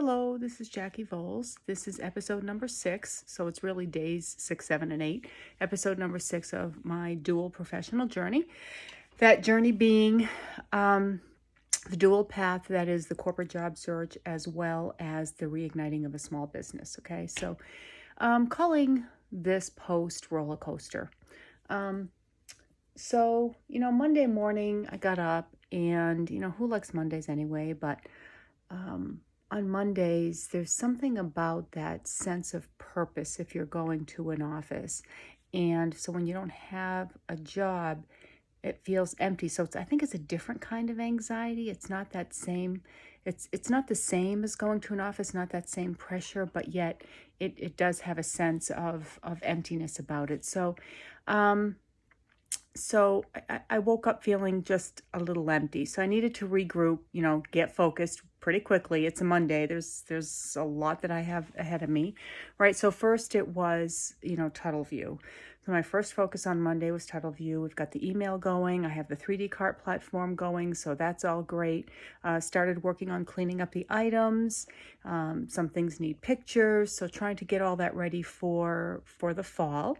Hello, this is Jackie Voles. This is episode number 6, so it's really days 6, 7, and 8. Episode number 6 of my dual professional journey. That journey being the dual path that is the corporate job search as well as the reigniting of a small business. Okay, so I'm calling this post Rollercoaster. So, Monday morning I got up and, who likes Mondays anyway, but on Mondays, there's something about that sense of purpose if you're going to an office. And so when you don't have a job, it feels empty. So I think it's a different kind of anxiety. It's not that same. It's not the same as going to an office, not that same pressure, but yet it does have a sense of emptiness about it. So I woke up feeling just a little empty. So I needed to regroup, get focused pretty quickly. It's a Monday. There's a lot that I have ahead of me, right? So first it was, Tuttle View. So my first focus on Monday was Tuttle View. We've got the email going. I have the 3D cart platform going. So that's all great. Started working on cleaning up the items. Some things need pictures. So trying to get all that ready for the fall.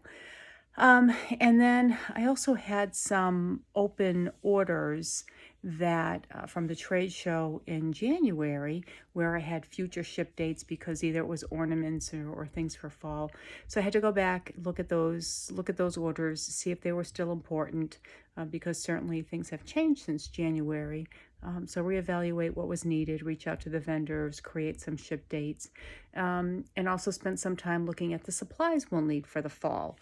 And then I also had some open orders that from the trade show in January where I had future ship dates because either it was ornaments or things for fall. So I had to go back, look at those orders, see if they were still important because certainly things have changed since January. So reevaluate what was needed, reach out to the vendors, create some ship dates, and also spend some time looking at the supplies we'll need for the fall.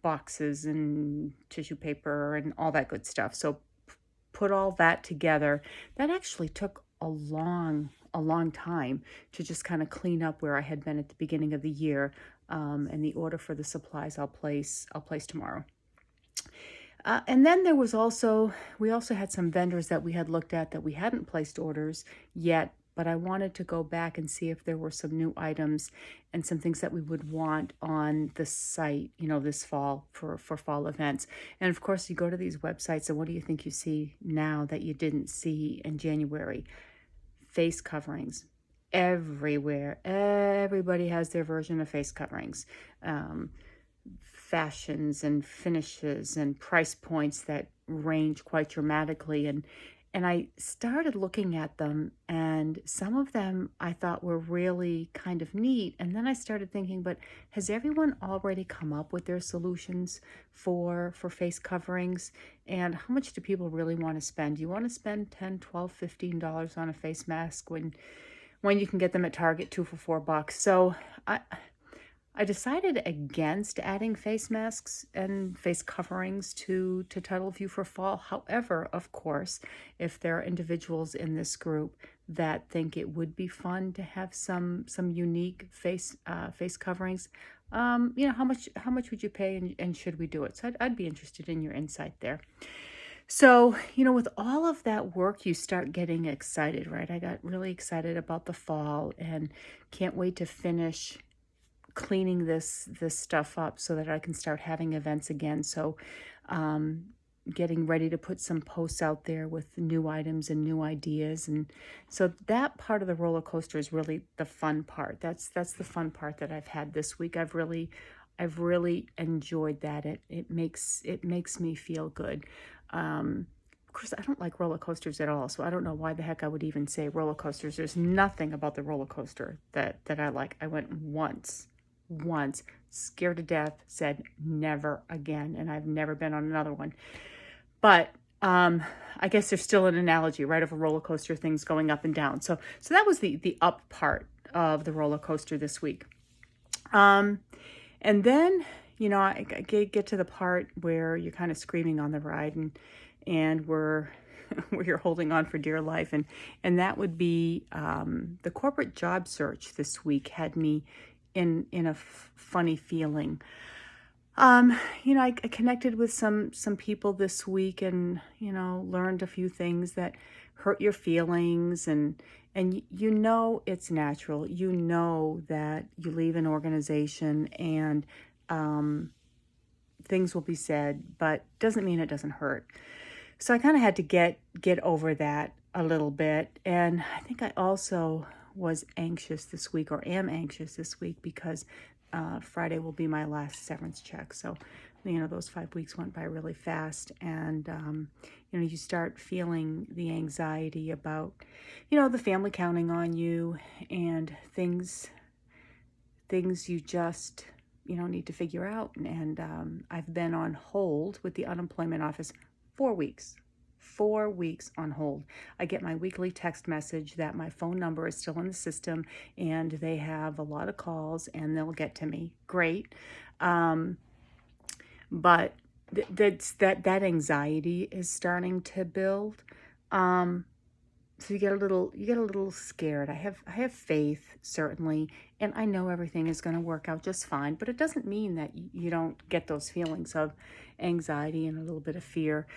Boxes and tissue paper and all that good stuff. So put all that together. That actually took a long time to just kind of clean up where I had been at the beginning of the year. And the order for the supplies I'll place tomorrow. And then we also had some vendors that we had looked at that we hadn't placed orders yet, but I wanted to go back and see if there were some new items and some things that we would want on the site, this fall for fall events. And of course, you go to these websites and what do you think you see now that you didn't see in January? Face coverings everywhere. Everybody has their version of face coverings. Fashions and finishes and price points that range quite dramatically. And I started looking at them, and some of them I thought were really kind of neat. And then I started thinking, but has everyone already come up with their solutions for face coverings? And how much do people really want to spend? Do you want to spend $10, $12, $15 on a face mask when you can get them at Target 2 for $4? So I decided against adding face masks and face coverings to Tuttle View for fall. However, of course, if there are individuals in this group that think it would be fun to have some unique face coverings, how much would you pay and should we do it? So I'd be interested in your insight there. So, with all of that work, you start getting excited, right? I got really excited about the fall and can't wait to finish cleaning this stuff up so that I can start having events again. So getting ready to put some posts out there with new items and new ideas. And so that part of the roller coaster is really the fun part. That's the fun part that I've had this week. I've really enjoyed that. It makes me feel good. Of course, I don't like roller coasters at all, so I don't know why the heck I would even say roller coasters. There's nothing about the roller coaster that I like. I went once, scared to death, said never again, and I've never been on another one. But I guess there's still an analogy, right, of a roller coaster, things going up and down. So that was the up part of the roller coaster this week. And then, I get to the part where you're kind of screaming on the ride and where you're holding on for dear life. And that would be the corporate job search this week had me in a funny feeling. I connected with some people this week and, learned a few things that hurt your feelings and it's natural. That you leave an organization and things will be said, but doesn't mean it doesn't hurt. So I kind of had to get over that a little bit. And I think I also was anxious this week, or am anxious this week, because Friday will be my last severance check. So, those 5 weeks went by really fast, and you start feeling the anxiety about, the family counting on you, and things you just need to figure out. And I've been on hold with the unemployment office 4 weeks. 4 weeks on hold. I get my weekly text message that my phone number is still in the system, and they have a lot of calls and they'll get to me. Great. But that anxiety is starting to build. So you get a little scared. I have faith, certainly, and I know everything is going to work out just fine, but it doesn't mean that you don't get those feelings of anxiety and a little bit of fear.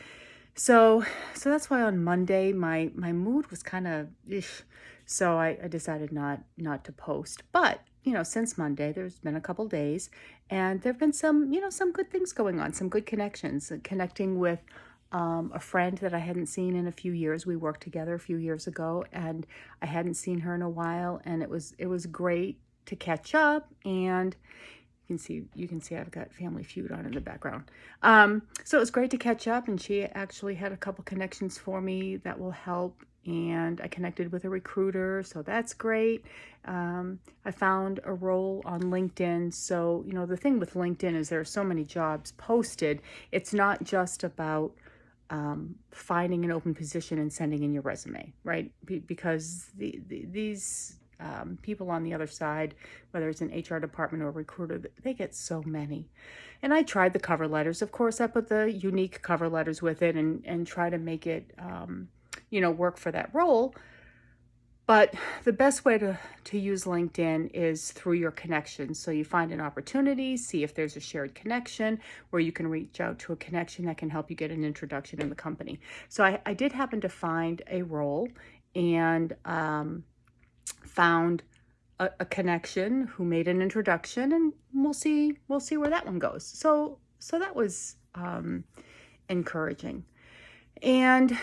So that's why on Monday my mood was kind of ish. So I decided not to post. But since Monday, there's been a couple days, and there've been some good things going on, some good connections, connecting with a friend that I hadn't seen in a few years. We worked together a few years ago, and I hadn't seen her in a while, and it was great to catch up. And you can see I've got Family Feud on in the background. So it was great to catch up, and she actually had a couple connections for me that will help. And I connected with a recruiter, so that's great. I found a role on LinkedIn. So, the thing with LinkedIn is there are so many jobs posted. It's not just about finding an open position and sending in your resume, right? Because these people on the other side, whether it's an HR department or a recruiter, they get so many. And I tried the cover letters. Of course, I put the unique cover letters with it and try to make it, work for that role. But the best way to use LinkedIn is through your connections. So you find an opportunity, see if there's a shared connection where you can reach out to a connection that can help you get an introduction in the company. So I did happen to find a role, and found a connection who made an introduction, and we'll see where that one goes. So that was encouraging. And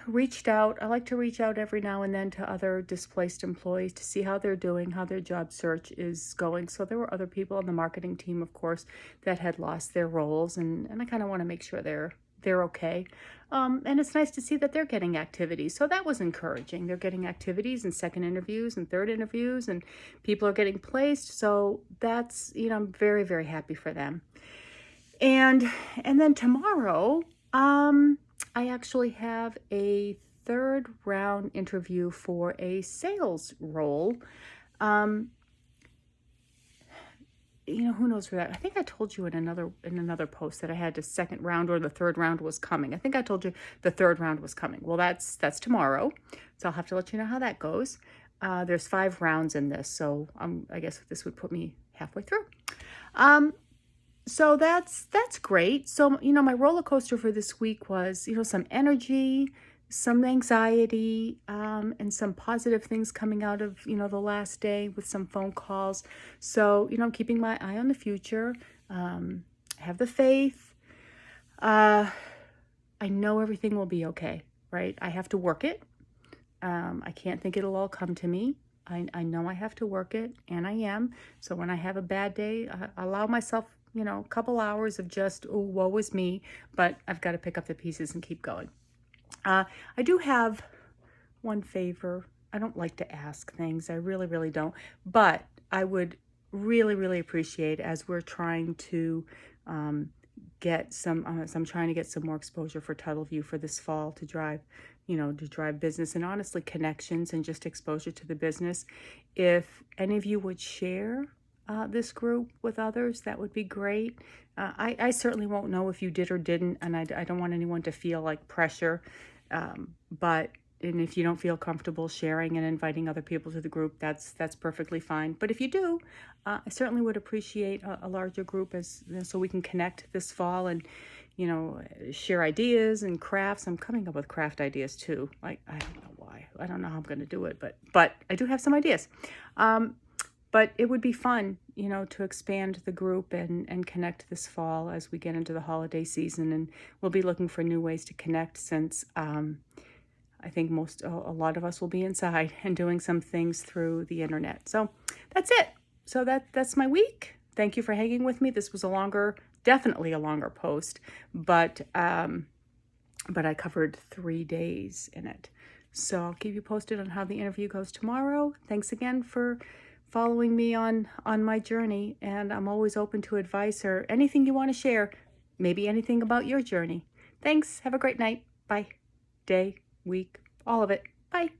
reached out. I like to reach out every now and then to other displaced employees to see how they're doing, how their job search is going. So there were other people on the marketing team, of course, that had lost their roles, and I kind of want to make sure they're okay. And it's nice to see that they're getting activities. So that was encouraging. They're getting activities and second interviews and third interviews, and people are getting placed. So that's, I'm very, very happy for them. And then tomorrow, I actually have a third round interview for a sales role. Who knows where that, I think I told you in another post that I had a second round, or the third round was coming. I think I told you the third round was coming. Well, that's tomorrow. So I'll have to let you know how that goes. There's 5 rounds in this. So I guess this would put me halfway through. So that's great. So, my roller coaster for this week was, some energy, some anxiety, and some positive things coming out of, the last day with some phone calls. So, I'm keeping my eye on the future, have the faith. I know everything will be okay, right? I have to work it. I can't think it'll all come to me. I know I have to work it, and I am. So when I have a bad day, I allow myself a couple hours of just, oh, woe is me, but I've got to pick up the pieces and keep going. I do have one favor. I don't like to ask things. I really, really don't. But I would really, really appreciate, as we're trying to get some, I'm trying to get some more exposure for Tuttle View for this fall to drive business, and honestly connections and just exposure to the business. If any of you would share this group with others, that would be great. I certainly won't know if you did or didn't, and I don't want anyone to feel like pressure. And if you don't feel comfortable sharing and inviting other people to the group, that's perfectly fine. But if you do, I certainly would appreciate a larger group, so we can connect this fall and share ideas and crafts. I'm coming up with craft ideas too. Like, I don't know why. I don't know how I'm going to do it, but I do have some ideas. But it would be fun, to expand the group and connect this fall as we get into the holiday season. And we'll be looking for new ways to connect, since, I think a lot of us will be inside and doing some things through the internet. So that's it. So that's my week. Thank you for hanging with me. This was definitely a longer post, but I covered 3 days in it. So I'll keep you posted on how the interview goes tomorrow. Thanks again for following me on my journey, and I'm always open to advice or anything you want to share, maybe anything about your journey. Thanks. Have a great night. Bye. Day, week, all of it. Bye.